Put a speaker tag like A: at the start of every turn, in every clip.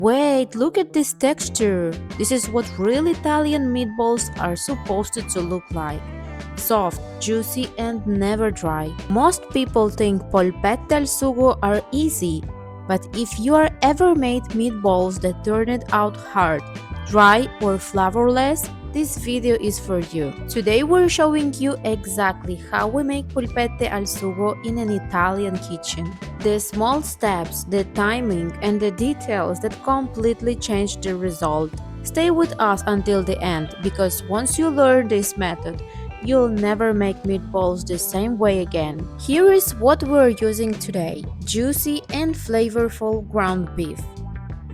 A: Wait, look at this texture. This is what real Italian meatballs are supposed to look like. Soft, juicy, and never dry. Most people think polpette al sugo are easy, but if you are ever made meatballs that turned out hard, dry, or flavorless, this video is for you. Today we're showing you exactly how we make polpette al sugo in an Italian kitchen. The small steps, the timing, and the details that completely change the result. Stay with us until the end, because once you learn this method, you'll never make meatballs the same way again. Here is what we're using today: juicy and flavorful ground beef,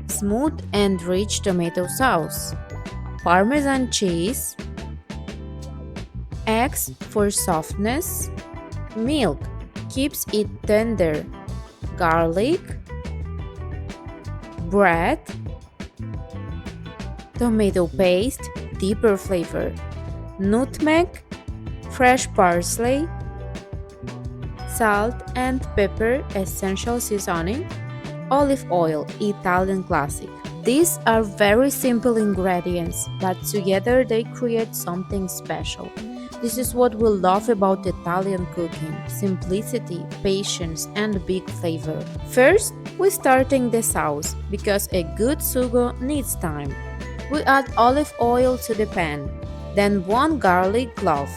A: smooth and rich tomato sauce, Parmesan cheese, eggs for softness, milk keeps it tender, garlic, bread, tomato paste, deeper flavor, nutmeg, fresh parsley, salt and pepper, essential seasoning, olive oil, Italian classic. These are very simple ingredients, but together they create something special. This is what we love about Italian cooking: simplicity, patience, and big flavor. First, we're starting the sauce, because a good sugo needs time. We add olive oil to the pan, then 1 garlic clove.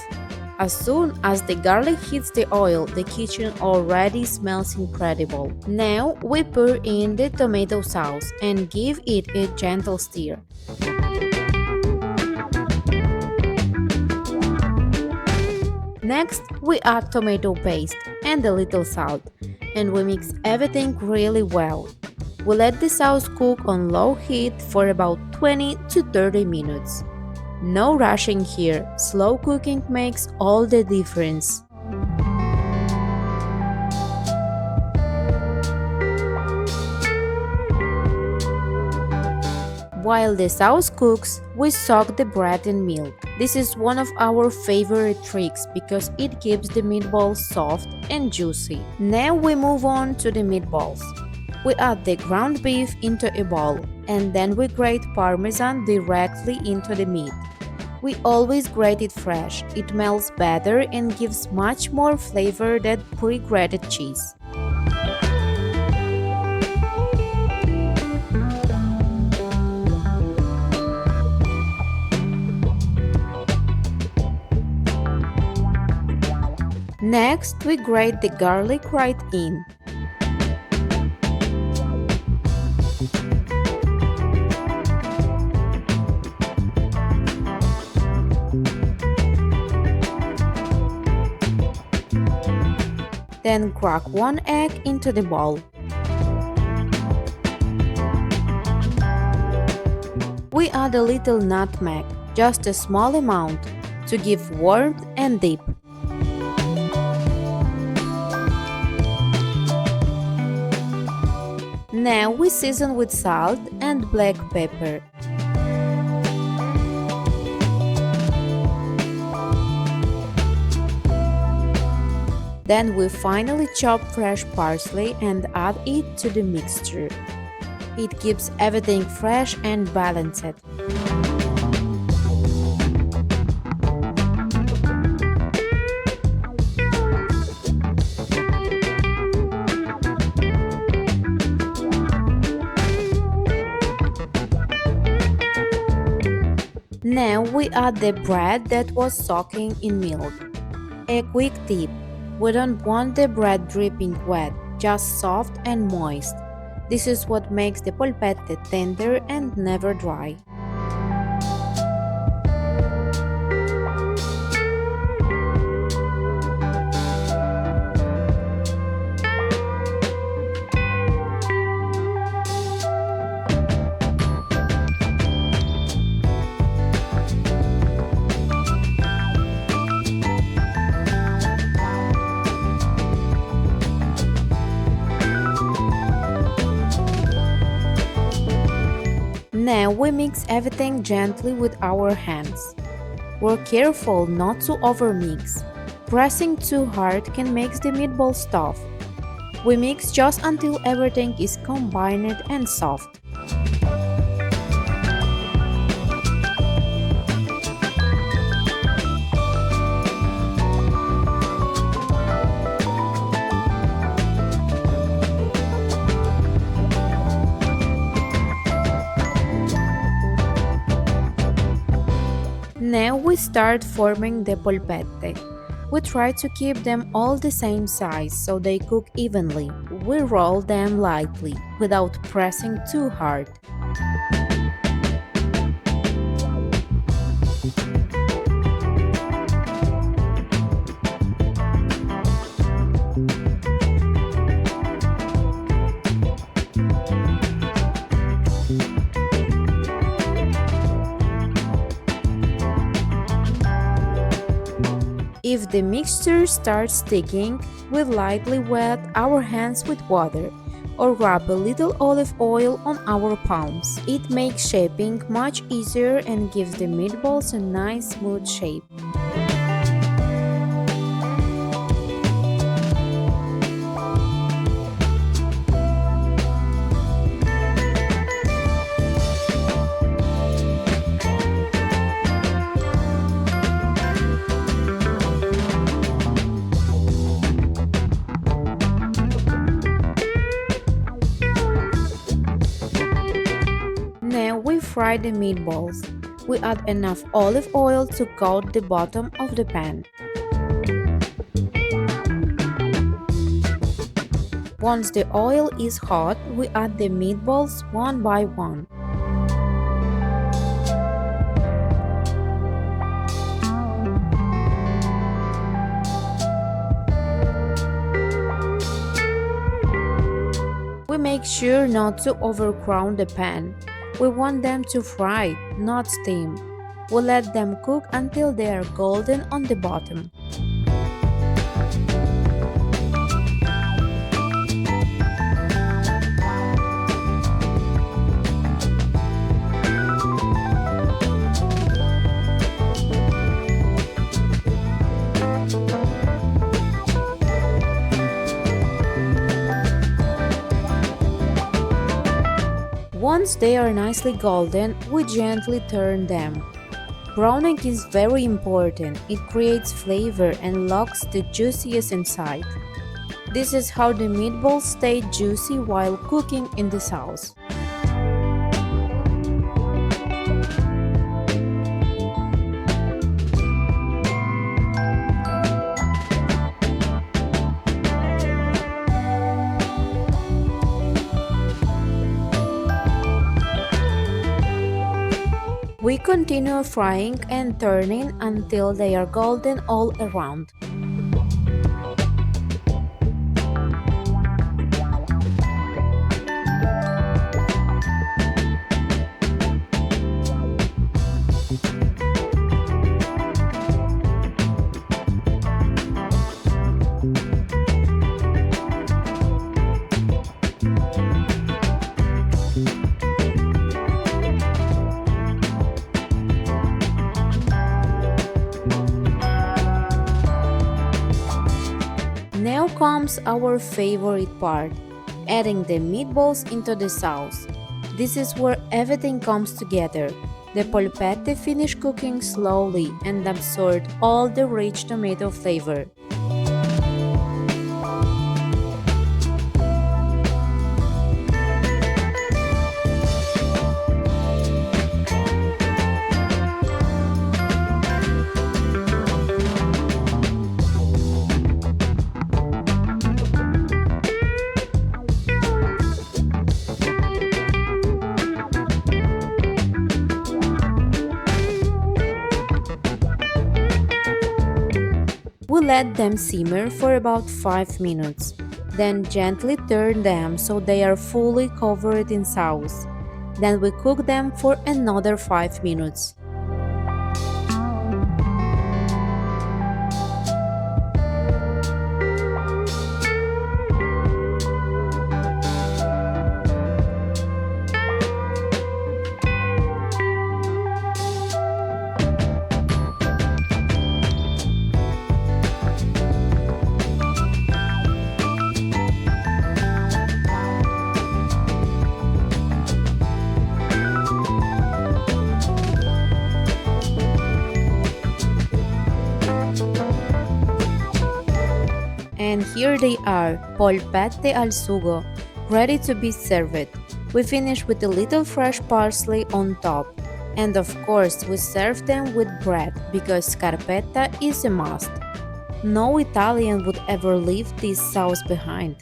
A: As soon as the garlic hits the oil, the kitchen already smells incredible. Now we pour in the tomato sauce and give it a gentle stir. Next, we add tomato paste and a little salt, and we mix everything really well. We let the sauce cook on low heat for about 20 to 30 minutes. No rushing here, slow cooking makes all the difference. While the sauce cooks, we soak the bread in milk. This is one of our favorite tricks because it keeps the meatballs soft and juicy. Now we move on to the meatballs. We add the ground beef into a bowl, and then we grate Parmesan directly into the meat. We always grate it fresh. It melts better and gives much more flavor than pre-grated cheese. Next, we grate the garlic right in. Then crack 1 egg into the bowl. We add a little nutmeg, just a small amount, to give warmth and dip. Now we season with salt and black pepper. Then we finally chop fresh parsley and add it to the mixture. It keeps everything fresh and balanced. Now we add the bread that was soaking in milk. A quick tip: we don't want the bread dripping wet, just soft and moist. This is what makes the polpette tender and never dry. Now we mix everything gently with our hands. We're careful not to overmix. Pressing too hard can make the meatballs tough. We mix just until everything is combined and soft. Now we start forming the polpette. We try to keep them all the same size so they cook evenly. We roll them lightly without pressing too hard. If the mixture starts sticking, we lightly wet our hands with water or rub a little olive oil on our palms. It makes shaping much easier and gives the meatballs a nice smooth shape. Now we fry the meatballs. We add enough olive oil to coat the bottom of the pan. Once the oil is hot, we add the meatballs one by one. We make sure not to overcrowd the pan. We want them to fry, not steam. We let them cook until they are golden on the bottom. Once they are nicely golden, we gently turn them. Browning is very important. It creates flavor and locks the juiciest inside. This is how the meatballs stay juicy while cooking in the sauce. We continue frying and turning until they are golden all around. Now comes our favorite part, adding the meatballs into the sauce. This is where everything comes together. The polpette finish cooking slowly and absorb all the rich tomato flavor. We let them simmer for about 5 minutes, then gently turn them so they are fully covered in sauce. Then we cook them for another 5 minutes. And here they are, polpette al sugo, ready to be served. We finish with a little fresh parsley on top. And of course, we serve them with bread because scarpetta is a must. No Italian would ever leave this sauce behind.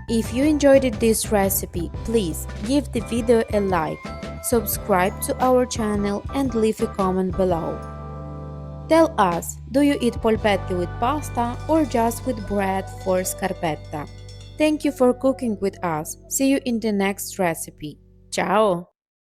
A: If you enjoyed this recipe, please give the video a like, subscribe to our channel and leave a comment below. Tell us, do you eat polpetti with pasta or just with bread for scarpetta? Thank you for cooking with us. See you in the next recipe. Ciao!